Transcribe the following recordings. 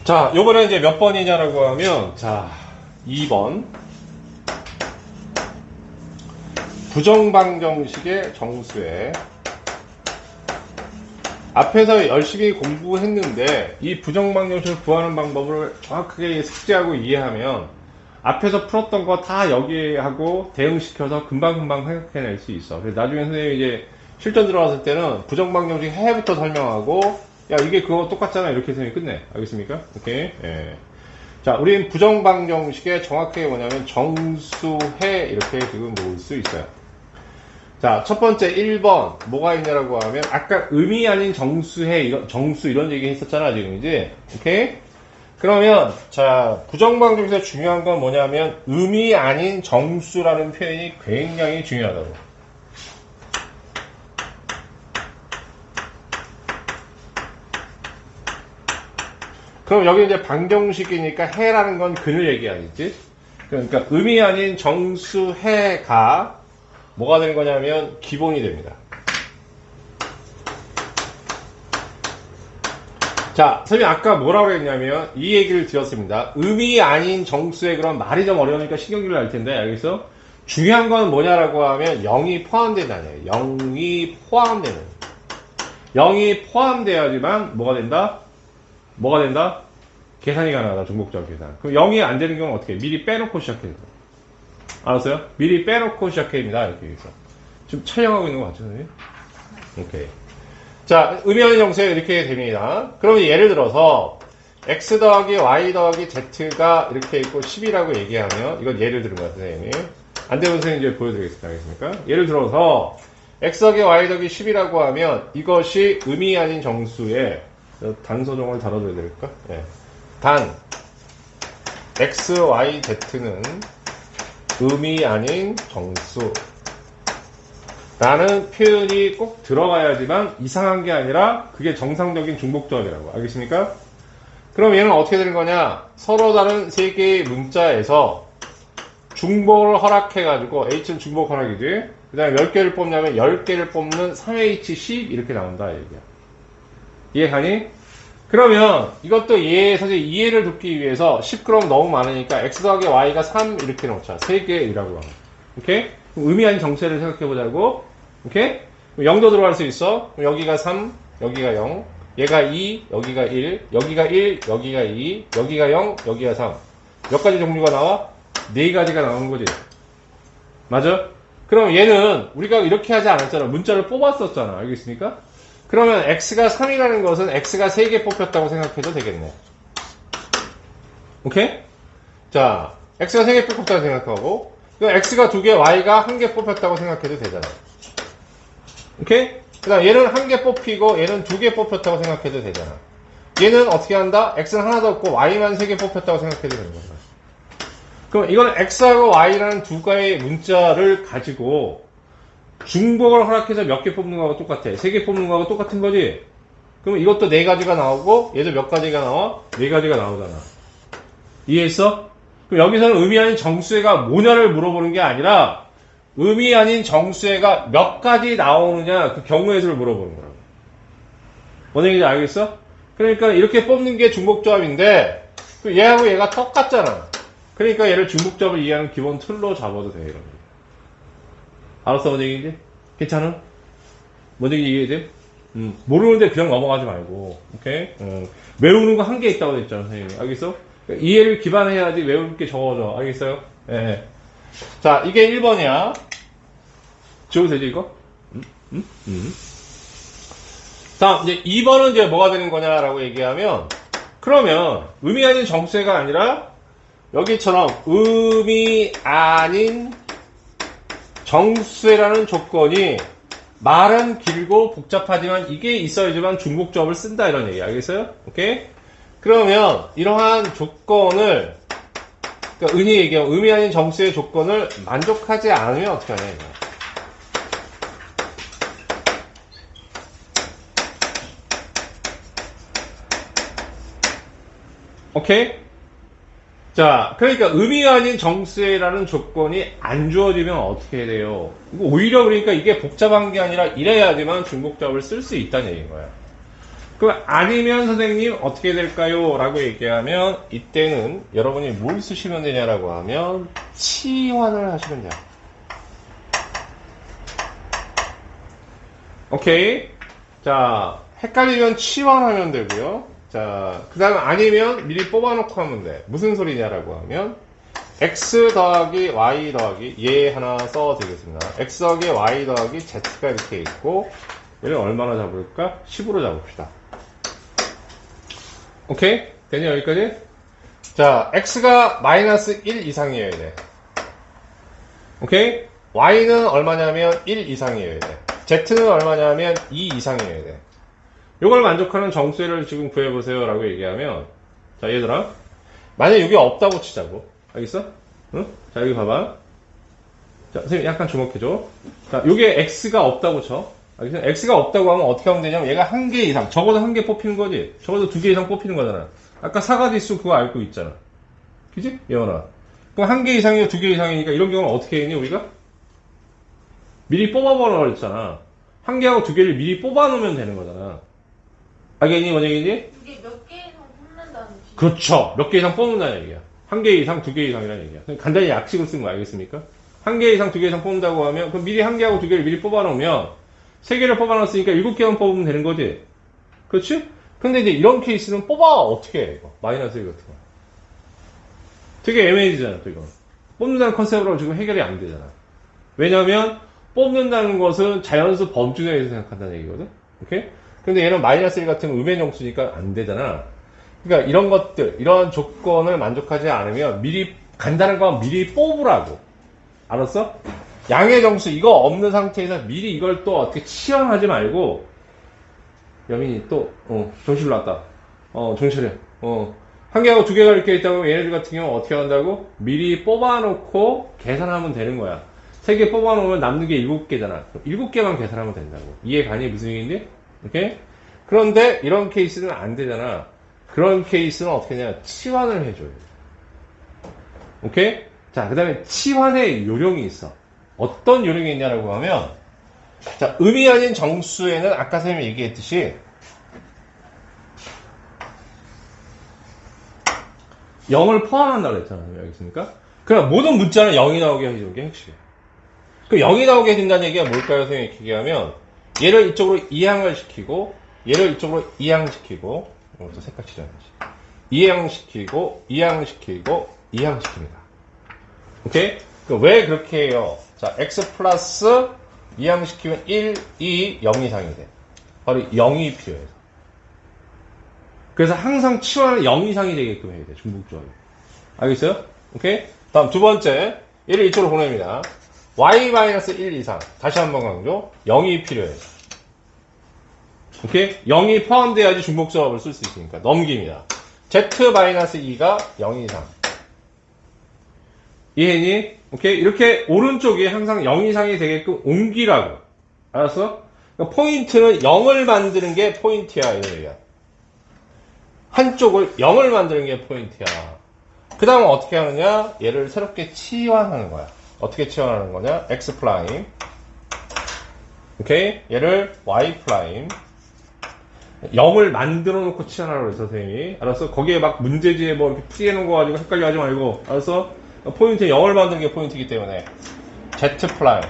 자, 요번에 이제 몇 번이냐라고 하면, 자, 2번. 부정방정식의 정수에. 앞에서 열심히 공부했는데, 이 부정방정식을 구하는 방법을 정확하게 숙지하고 이해하면, 앞에서 풀었던 거 다 여기하고 대응시켜서 금방금방 생각해낼 수 있어. 그래서 나중에 선생님이 이제 실전 들어갔을 때는 부정방정식 해부터 설명하고, 야, 이게 그거 똑같잖아. 이렇게 해서 끝내. 알겠습니까? 오케이. 예. 자, 우린 부정방정식에 정확하게 뭐냐면 정수해 이렇게 지금 놓을 수 있어요. 자, 첫 번째 1번 뭐가 있냐라고 하면 아까 의미 아닌 정수해 이런 정수 이런 얘기 했었잖아 지금 이제. 오케이? 그러면 자, 부정방정식에서 중요한 건 뭐냐면 의미 아닌 정수라는 표현이 굉장히 중요하다고. 그럼 여기 이제 방정식이니까 해라는 건 근을 얘기하겠지? 그러니까 의미 아닌 정수해가 뭐가 되는 거냐면 기본이 됩니다. 자, 선생님 아까 뭐라고 했냐면 이 얘기를 드렸습니다. 의미 아닌 정수에 그럼 말이 좀 어려우니까 신경질을 날 텐데 알겠어? 중요한 건 뭐냐라고 하면 0이 포함된다네요. 0이 포함되는. 0이 포함돼야지만 뭐가 된다? 뭐가 된다? 계산이 가능하다. 중복적 계산. 그럼 0이 안 되는 경우는 어떻게 해? 미리 빼놓고 시작해야 돼. 알았어요? 미리 빼놓고 시작해야됩니다. 이렇게 해서. 지금 촬영하고 있는 거 맞죠, 선생님? 오케이. 자, 의미하는 정수에 이렇게 됩니다. 그러면 예를 들어서 x 더하기 y 더하기 z가 이렇게 있고 10이라고 얘기하면 이건 예를 들은 거야, 선생님이. 안 되면 선생님 이제 보여드리겠습니다. 알겠습니까? 예를 들어서 x 더하기 y 더하기 10이라고 하면 이것이 의미 아닌 정수에 단서정을 달아줘야 될까? 예. 단 x, y, z는 의미 아닌 정수 라는 표현이 꼭 들어가야지만 이상한 게 아니라 그게 정상적인 중복조합이라고. 알겠습니까? 그럼 얘는 어떻게 되는 거냐? 서로 다른 세 개의 문자에서 중복을 허락해가지고 H는 중복 허락이지. 그 다음에 몇 개를 뽑냐면 10개를 뽑는 3H10 이렇게 나온다. 얘기야. 이해가니? 그러면 이것도 선생님 이해를 돕기 위해서 10 그럼 너무 많으니까 x 더하기 y가 3 이렇게 놓자. 3개이라고 하면. 오케이? 의미 아닌 정수를 생각해보자고. 오케이? 0도 들어갈 수 있어. 여기가 3, 여기가 0, 얘가 2, 여기가 1, 여기가 1, 여기가 2, 여기가 0, 여기가 3. 몇 가지 종류가 나와? 4가지가 나오는 거지. 맞아? 그럼 얘는 우리가 이렇게 하지 않았잖아. 문자를 뽑았었잖아. 알겠습니까? 그러면 x가 3이라는 것은 x가 3개 뽑혔다고 생각해도 되겠네. 오케이? 자, x가 3개 뽑혔다고 생각하고 x가 2개, y가 1개 뽑혔다고 생각해도 되잖아. 오케이? 그 다음 얘는 1개 뽑히고 얘는 2개 뽑혔다고 생각해도 되잖아. 얘는 어떻게 한다? x는 하나도 없고 y만 3개 뽑혔다고 생각해도 되는 거야. 그럼 이거는 x하고 y라는 두 가지의 문자를 가지고 중복을 허락해서 몇 개 뽑는 거하고 똑같아. 3개 뽑는 거하고 똑같은 거지? 그럼 이것도 4가지가 나오고 얘도 몇 가지가 나와? 4가지가 나오잖아. 이해했어? 그럼 여기서는 의미 아닌 정수해가 뭐냐를 물어보는 게 아니라 의미 아닌 정수해가 몇 가지 나오느냐 그 경우의 수를 물어보는 거라고. 뭔 얘기인지 알겠어? 그러니까 이렇게 뽑는 게 중복조합인데 얘하고 얘가 똑같잖아. 그러니까 얘를 중복조합을 이해하는 기본 틀로 잡아도 돼. 이런 거. 알았어? 뭔 얘기인지? 괜찮아? 뭔 얘기인지 이해돼? 모르는데 그냥 넘어가지 말고. 오케이? 외우는 거 한 개 있다고 했잖아, 선생님이. 알겠어? 이해를 기반해야지 외울 게 적어져. 알겠어요? 예. 자, 이게 1번이야. 지워도 되지, 이거? 다음, 이제 2번은 이제 뭐가 되는 거냐라고 얘기하면, 그러면, 의미 아닌 정수해가 아니라, 여기처럼, 의미 아닌 정수해라는 조건이, 말은 길고 복잡하지만, 이게 있어야지만 중복조합을 쓴다, 이런 얘기. 알겠어요? 오케이? 그러면 이러한 조건을 그러니까 은희 얘기하면 의미 아닌 정수의 조건을 만족하지 않으면 어떻게 하냐 이거. 오케이? 자, 그러니까 의미 아닌 정수라는 조건이 안 주어지면 어떻게 해야 돼요? 이거 오히려 그러니까 이게 복잡한 게 아니라 이래야지만 중복조합을 쓸 수 있다는 얘기인 거야. 그 아니면 선생님 어떻게 될까요? 라고 얘기하면 이때는 여러분이 뭘 쓰시면 되냐라고 하면 치환을 하시면 돼요. 오케이. 자, 헷갈리면 치환하면 되고요. 자, 그 다음 아니면 미리 뽑아놓고 하면 돼. 무슨 소리냐라고 하면 x 더하기 y 더하기 얘 하나 써도 되겠습니다. x 더하기 y 더하기 z가 이렇게 있고 얘를 얼마나 잡을까? 10으로 잡읍시다. 오케이? 되냐 여기까지? 자, x가 마이너스 1 이상이어야 돼. 오케이? y는 얼마냐면 1 이상이어야 돼. z는 얼마냐면 2 이상이어야 돼. 이걸 만족하는 정수를 지금 구해보세요 라고 얘기하면, 자 얘들아, 만약에 여기 없다고 치자고. 알겠어? 응? 자 여기 봐봐. 자 선생님 약간 주목해줘. 자 요게 x가 없다고 쳐. 알겠어? x가 없다고 하면 어떻게 하면 되냐면 얘가 한 개 이상, 적어도 한 개 뽑히는 거지. 적어도 두 개 이상 뽑히는 거잖아. 아까 사가지수 그거 알고 있잖아. 그지? 예원아. 그럼 한 개 이상이고 두 개 이상이니까 이런 경우는 어떻게 했니 우리가? 미리 뽑아보라고 그랬잖아. 한 개하고 두 개를 미리 뽑아놓으면 되는 거잖아. 알겠니? 뭔 얘기니? 이게 몇 개 이상 뽑는다는 얘기. 그렇죠. 몇 개 이상 뽑는다는 얘기야. 한 개 이상, 두 개 이상이라는 얘기야. 간단히 약식을 쓴 거 알겠습니까? 한 개 이상, 두 개 이상 뽑는다고 하면 그럼 미리 한 개하고 두 개를 미리 뽑아놓으면 세 개를 뽑아놨으니까 7개만 뽑으면 되는 거지. 그렇지? 근데 이제 이런 케이스는 뽑아 어떻게 해 이거 마이너스 1 같은 거 되게 애매해지잖아. 또 이거 뽑는다는 컨셉으로 지금 해결이 안 되잖아. 왜냐하면 뽑는다는 것은 자연수 범주내에서 생각한다는 얘기거든. 오케이? 근데 얘는 마이너스 1 같은 음의 정수니까 안 되잖아. 그러니까 이런 것들, 이런 조건을 만족하지 않으면 미리 간다는 건 미리 뽑으라고. 알았어? 양의 정수 이거 없는 상태에서 미리 이걸 또 어떻게 치환하지 말고. 여민이 또 정신 났다. 정신 차려. 한 개하고 두 개가 이렇게 있다고 얘네들 같은 경우는 어떻게 한다고? 미리 뽑아놓고 계산하면 되는 거야. 세 개 뽑아놓으면 남는 게 7개잖아. 7개만 계산하면 된다고. 이해 가니? 무슨 얘기인지? 오케이? 그런데 이런 케이스는 안 되잖아. 그런 케이스는 어떻게 하냐? 치환을 해줘요. 오케이? 자, 그 다음에 치환의 요령이 있어. 어떤 요령이 있냐라고 하면, 자, 음이 아닌 정수에는 아까 선생님이 얘기했듯이, 0을 포함한다고 했잖아요. 알겠습니까? 그럼 모든 문자는 0이 나오게 해주는 게 핵심이에요. 그 0이 나오게 해준다는 얘기가 뭘까요? 선생님이 얘기하면, 얘를 이쪽으로 이항을 시키고, 얘를 이쪽으로 이항시키고, 이것도 색깔 칠해야지. 이항시키고, 이항시키고, 이항시킵니다. 오케이? 왜 그렇게 해요? 자, x 플러스 이항시키면 1, 2, 0 이상이 돼. 바로 0이 필요해서. 그래서 항상 치환은 0 이상이 되게끔 해야 돼. 중복조합이. 알겠어요? 오케이? 다음 두 번째. 얘를 이쪽으로 보냅니다. y-1 이상. 다시 한번 강조. 0이 필요해서. 오케이? 0이 포함돼야지 중복조합을 쓸 수 있으니까. 넘깁니다. z-2가 0 이상. 이해니? 오케이? 이렇게 오른쪽이 항상 0 이상이 되게끔 옮기라고. 알았어? 그러니까 포인트는 0을 만드는 게 포인트야. 이런 얘기야. 한쪽을 0을 만드는 게 포인트야. 그 다음은 어떻게 하느냐? 얘를 새롭게 치환하는 거야. 어떻게 치환하는 거냐? x 프라임. 오케이? 얘를 y 프라임. 0을 만들어 놓고 치환하라고 그랬어, 선생님이. 알았어? 거기에 막 문제지에 뭐 이렇게 풀이해 놓은 거 가지고 헷갈려 하지 말고. 알았어? 포인트 0을 만드는 게 포인트이기 때문에. z 프라임.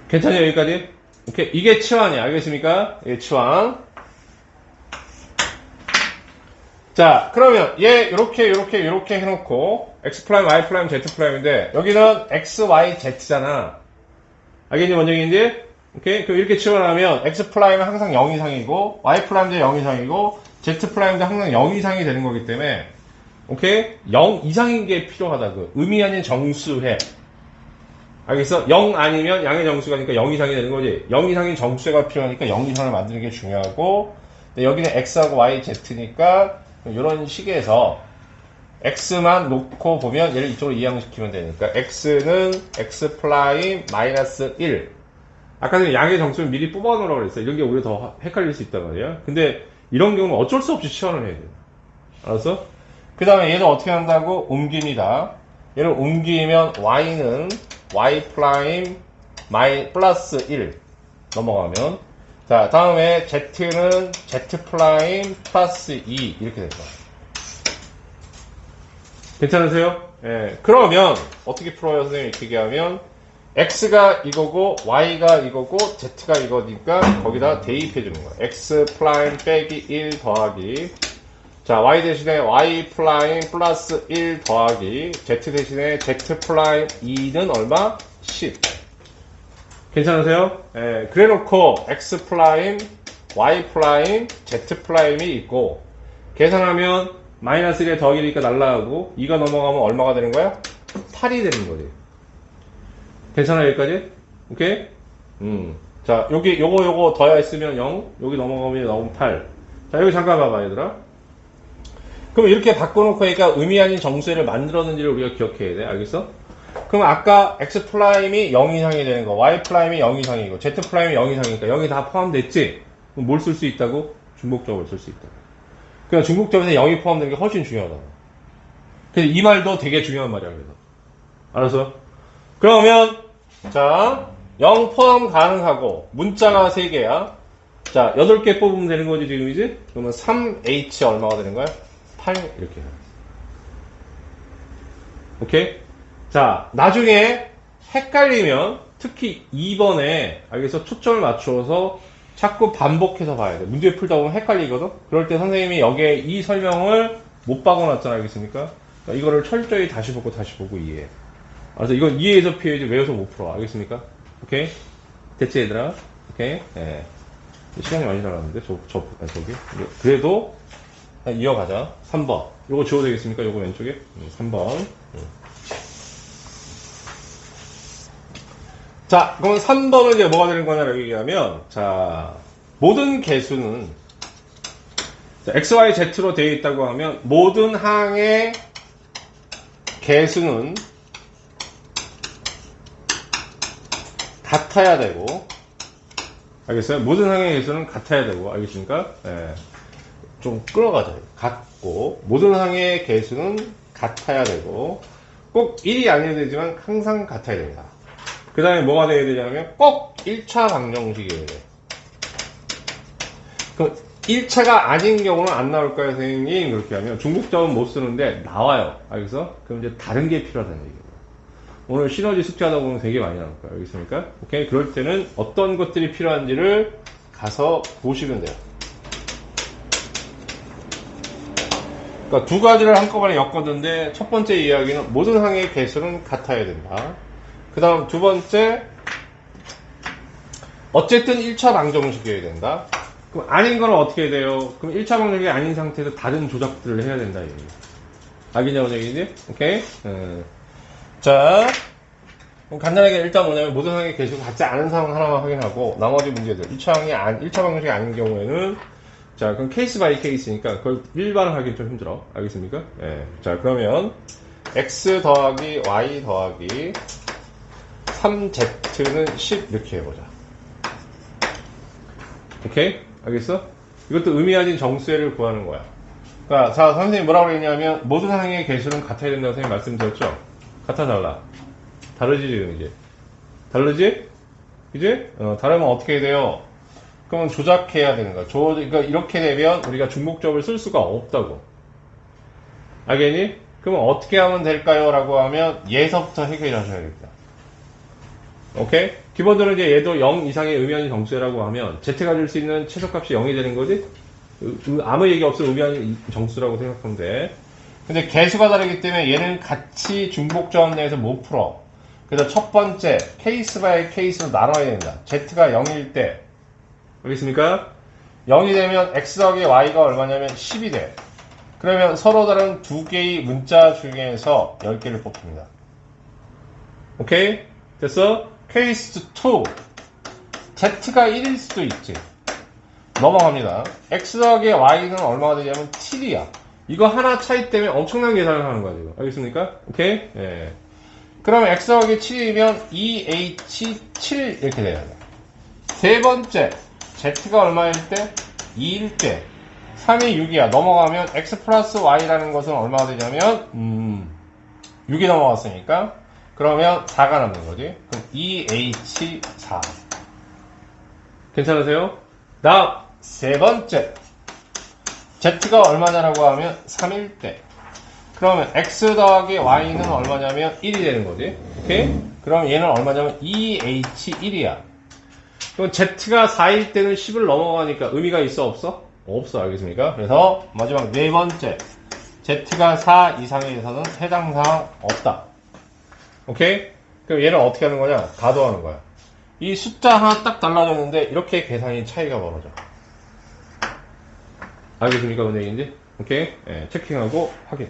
괜찮냐, 여기까지? 오케이. 이게 치환이야. 알겠습니까? 이게 치환. 자, 그러면 얘 요렇게 해놓고 x 프라임, y 프라임, z 프라임인데 여기는 x, y, z잖아. 알겠니? 뭔 얘기인지? 오케이? 그럼 이렇게 치환하면 x 프라임은 항상 0 이상이고 y 프라임도 0 이상이고 z 프라임도 항상 0 이상이 되는 거기 때문에 오케이? 0 이상인 게 필요하다. 그 의미 아닌 정수해. 알겠어? 0 아니면 양의 정수가니까 0 이상이 되는 거지. 0 이상인 정수가 필요하니까 0 이상을 만드는 게 중요하고 근데 여기는 x하고 y, z니까 이런 식에서 x만 놓고 보면 얘를 이쪽으로 이항시키면 되니까 x는 x 프라임 마이너스 1 아까 전에 양의 정수를 미리 뽑아놓으라고 그랬어요. 이런 게 오히려 더 헷갈릴 수 있단 말이야. 근데 이런 경우는 어쩔 수 없이 치환을 해야 돼. 알았어? 그 다음에 얘는 어떻게 한다고? 옮깁니다. 얘를 옮기면 y는 y 프라임 플러스 1 넘어가면 자, 다음에 z는 z 프라임 플러스 2 이렇게 될 거야. 괜찮으세요? 예. 그러면 어떻게 풀어요, 선생님? 이렇게 얘기하면 x가 이거고 y가 이거고 z가 이거니까 거기다 대입해 주는 거야. x 프라임 빼기 1 더하기 자 y 대신에 y 프라임 플러스 1 더하기 z 대신에 z 프라임 2는 얼마? 10. 괜찮으세요? 예. 그래 놓고 x 프라임 y 프라임 z 프라임이 있고 계산하면 마이너스 1에 더하기니까 날라가고 2가 넘어가면 얼마가 되는 거야? 8이 되는 거지. 괜찮아 여기까지? 오케이? 자 여기 요거 더야 있으면 0 여기 넘어가면 나오면 8. 자 여기 잠깐 봐봐 얘들아. 그럼 이렇게 바꿔놓고 하니까 의미 아닌 정수를 만들었는지를 우리가 기억해야 돼. 알겠어? 그럼 아까 x 프라임이 0 이상이 되는 거 y 프라임이 0 이상이고 z 프라임이 0 이상이니까 여기 다 포함됐지? 그럼 뭘 쓸 수 있다고? 중복점을 쓸 수 있다고. 그냥 중복점에서 0이 포함되는 게 훨씬 중요하다. 그래서 이 말도 되게 중요한 말이야. 그래서 알았어? 그러면 자 0 포함 가능하고 문자가 3개야. 자 8개 뽑으면 되는 거지 지금이지? 그러면 3h 얼마가 되는 거야? 8 이렇게. 오케이? 자 나중에 헷갈리면 특히 2번에 알겠어? 초점을 맞추어서 자꾸 반복해서 봐야 돼. 문제 풀다 보면 헷갈리거든? 그럴 때 선생님이 여기에 이 설명을 못 박아놨잖아. 알겠습니까? 그러니까 이거를 철저히 다시 보고 이해해. 그래서 이건 이해해서 피해야지 외워서 못 풀어. 알겠습니까? 오케이? 됐지, 얘들아? 오케이? 예. 시간이 많이 나갔는데, 저기. 그래도, 이어가자. 3번. 요거 지워도 되겠습니까? 요거 왼쪽에? 3번. 자, 그럼 3번은 이제 뭐가 되는 거냐라고 얘기하면, 자, 모든 개수는, 자, x, y, z로 되어 있다고 하면, 모든 항의 개수는 같아야 되고, 알겠어요? 모든 항의 개수는 같아야 되고, 알겠습니까? 예. 좀 끌어가자. 같고, 모든 항의 개수는 같아야 되고, 꼭 1이 아니어야 되지만 항상 같아야 됩니다. 그 다음에 뭐가 돼야 되냐면 꼭 1차 방정식이어야 돼. 그럼 1차가 아닌 경우는 안 나올까요, 선생님? 그렇게 하면 중복점은 못 쓰는데 나와요. 알겠어? 그럼 이제 다른 게 필요하다는 얘기예요. 오늘 시너지 숙제하다 보면 되게 많이 나올 거예요. 알겠습니까? 오케이? 그럴 때는 어떤 것들이 필요한지를 가서 보시면 돼요. 그러니까 두 가지를 한꺼번에 엮었는데 첫 번째 이야기는 모든 항의 개수는 같아야 된다. 그 다음 두 번째 어쨌든 1차 방정식이어야 된다. 그럼 아닌 거는 어떻게 돼요? 그럼 1차 방정식이 아닌 상태에서 다른 조작들을 해야 된다. 얘기. 알겠냐고 얘기지? 오케이? 자 그럼 간단하게 일단 뭐냐면 모든 항의 개수가 같지 않은 상황 하나만 확인하고 나머지 문제들 1차 방정식이 아닌 경우에는 자 그럼 케이스 바이 케이스니까 그걸 일반을 하기 좀 힘들어. 알겠습니까? 예. 자 그러면 x 더하기 y 더하기 3z는 10 이렇게 해보자. 오케이? 알겠어? 이것도 의미하진 정수를 구하는 거야. 그러니까 자 선생님이 뭐라고 그랬냐면 모든 항의 개수는 같아야 된다고 선생님 말씀드렸죠? 같아 달라? 다르지 지금 이제? 다르지? 이제? 다르면 어떻게 돼요? 그러면 조작해야 되는 거야. 그러니까 이렇게 되면 우리가 중복점을 쓸 수가 없다고. 알겠니? 그러면 어떻게 하면 될까요? 라고 하면 얘서부터 해결하셔야겠다. 오케이? 기본적으로 이제 얘도 0 이상의 의미하는 정수라고 하면 z가 줄 수 있는 최소값이 0이 되는 거지? 아무 얘기 없으면 의미하는 정수라고 생각하면 돼. 근데 개수가 다르기 때문에 얘는 같이 중복점 내에서 못 풀어. 그래서 첫 번째 케이스 바이 케이스로 나눠야 된다. z가 0일 때 알겠습니까? 0이 되면 x 더하기 y가 얼마냐면 10이 돼. 그러면 서로 다른 두 개의 문자 중에서 10개를 뽑힙니다. 오케이? 됐어? 케이스 2 z가 1일 수도 있지. 넘어갑니다. x 더하기 y는 얼마가 되냐면 7이야. 이거 하나 차이 때문에 엄청난 계산을 하는 거야 지금. 알겠습니까? 오케이? 예. 그러면 x 더하기 7이면 2h7 이렇게 돼야 돼. 세 번째 z가 얼마일 때? 2일 때 3이 6이야. 넘어가면 x 플러스 y라는 것은 얼마가 되냐면 6이 넘어갔으니까 그러면 4가 남는 거지. 그럼 2h4 괜찮으세요? 다음 세 번째 z가 얼마냐라고 하면 3일 때 그러면 x 더하기 y는 얼마냐면 1이 되는 거지. 오케이? 그럼 얘는 얼마냐면 2h1이야. 그럼 z가 4일 때는 10을 넘어가니까 의미가 있어 없어? 없어. 알겠습니까? 그래서 마지막 네 번째 z가 4 이상에서는 해당 사항 없다. 오케이? 그럼 얘는 어떻게 하는 거냐? 가도하는 거야. 이 숫자 하나 딱 달라졌는데 이렇게 계산이 차이가 벌어져. 알겠습니까? 뭔 얘기인지? 오케이? 예, 체킹하고 확인.